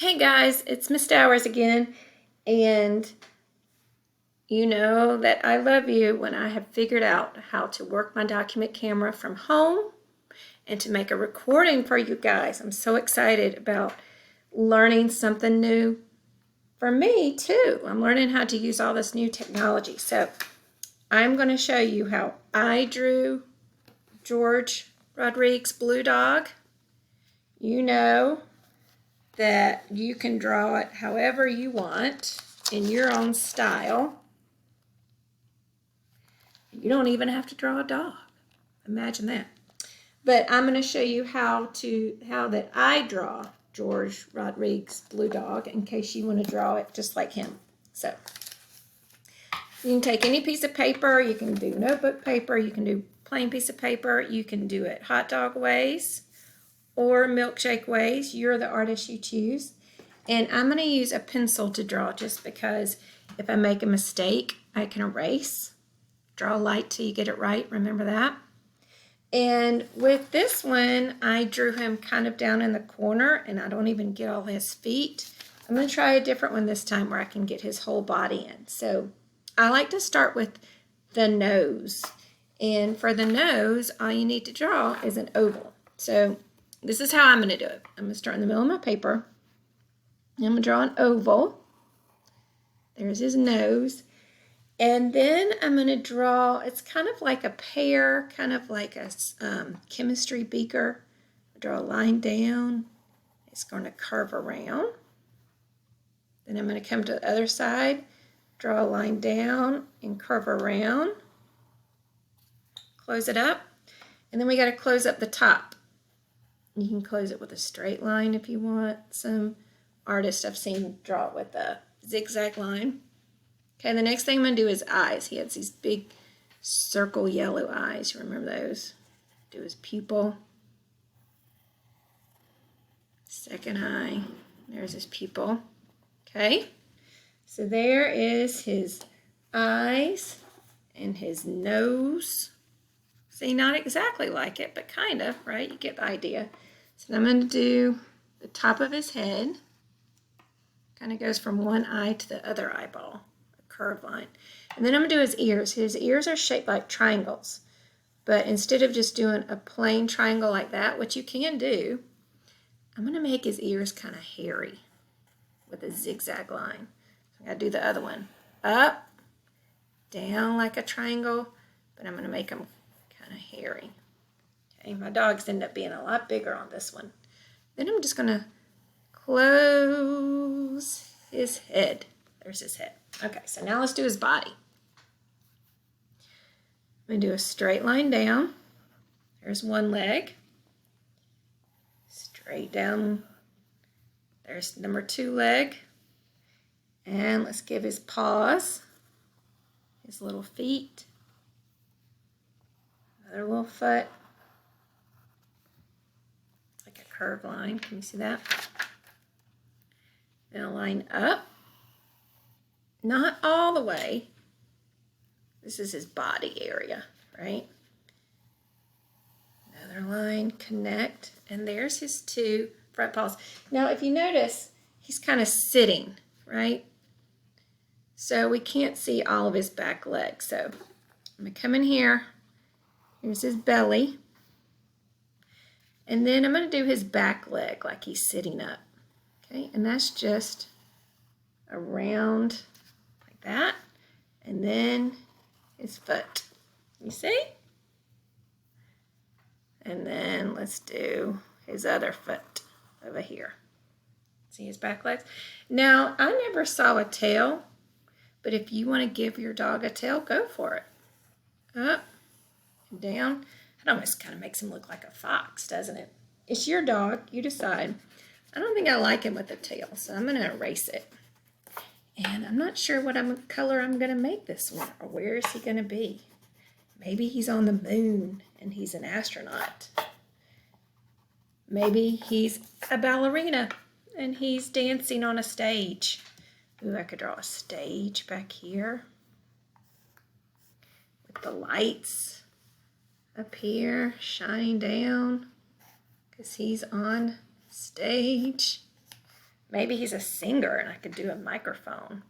Hey guys, it's Miss Towers again, and you know that I love you when I have figured out how to work my document camera from home and to make a recording for you guys. I'm so excited about learning something new for me too. I'm learning how to use all this new technology. So I'm going to show you how I drew George Rodriguez Blue Dog. You know that you can draw it however you want in your own style. You don't even have to draw a dog. Imagine that. But I'm going to show you how that I draw George Rodriguez Blue Dog in case you want to draw it just like him. So you can take any piece of paper. You can do notebook paper. You can do plain piece of paper. You can do it hot dog ways or milkshake ways. You're the artist, you choose. And I'm going to use a pencil to draw just because if I make a mistake, I can erase. Draw light till you get it right, remember that? And with this one, I drew him kind of down in the corner and I don't even get all his feet. I'm going to try a different one this time where I can get his whole body in. So I like to start with the nose. And for the nose, all you need to draw is an oval. So this is how I'm going to do it. I'm going to start in the middle of my paper. I'm going to draw an oval. There's his nose. And then I'm going to draw, it's kind of like a pear, kind of like a chemistry beaker. Draw a line down. It's going to curve around. Then I'm going to come to the other side, draw a line down and curve around. Close it up. And then we got to close up the top. You can close it with a straight line if you want. Some artists I've seen draw it with a zigzag line. Okay, the next thing I'm going to do is eyes. He has these big circle yellow eyes. You remember those? Do his pupil. Second eye. There's his pupil. Okay, so there is his eyes and his nose. See, not exactly like it, but kind of, right? You get the idea. So I'm going to do the top of his head. Kind of goes from one eye to the other eyeball. Curve line. And then I'm going to do his ears. His ears are shaped like triangles. But instead of just doing a plain triangle like that, which you can do, I'm going to make his ears kind of hairy with a zigzag line. So I got to do the other one. Up, down like a triangle, but I'm going to make them kind of hairy. Okay, my dogs end up being a lot bigger on this one. Then I'm just going to close his head. There's his head. Okay, so now let's do his body. I'm going to do a straight line down. There's one leg. Straight down. There's number 2 leg. And let's give his paws, his little feet. Another little foot. It's like a curved line. Can you see that? Then a line up. Not all the way. This is his body area, right? Another line, connect, and there's his 2 front paws. Now, if you notice, he's kind of sitting, right? So we can't see all of his back legs. So I'm going to come in here. Here's his belly. And then I'm going to do his back leg like he's sitting up. Okay, and that's just around that, and then his foot. You see? And then let's do his other foot over here. See his back legs? Now, I never saw a tail, but if you want to give your dog a tail, go for it. Up and down. It almost kind of makes him look like a fox, doesn't it? It's your dog. You decide. I don't think I like him with a tail, so I'm going to erase it. And I'm not sure what color I'm going to make this one, or where is he going to be? Maybe he's on the moon and he's an astronaut. Maybe he's a ballerina and he's dancing on a stage. Ooh, I could draw a stage back here with the lights up here shining down because he's on stage. Maybe he's a singer and I could do a microphone.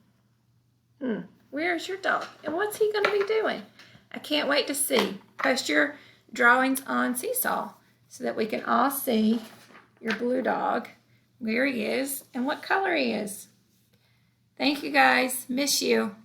Where's your dog? And what's he going to be doing? I can't wait to see. Post your drawings on Seesaw so that we can all see your blue dog, where he is, and what color he is. Thank you guys. Miss you.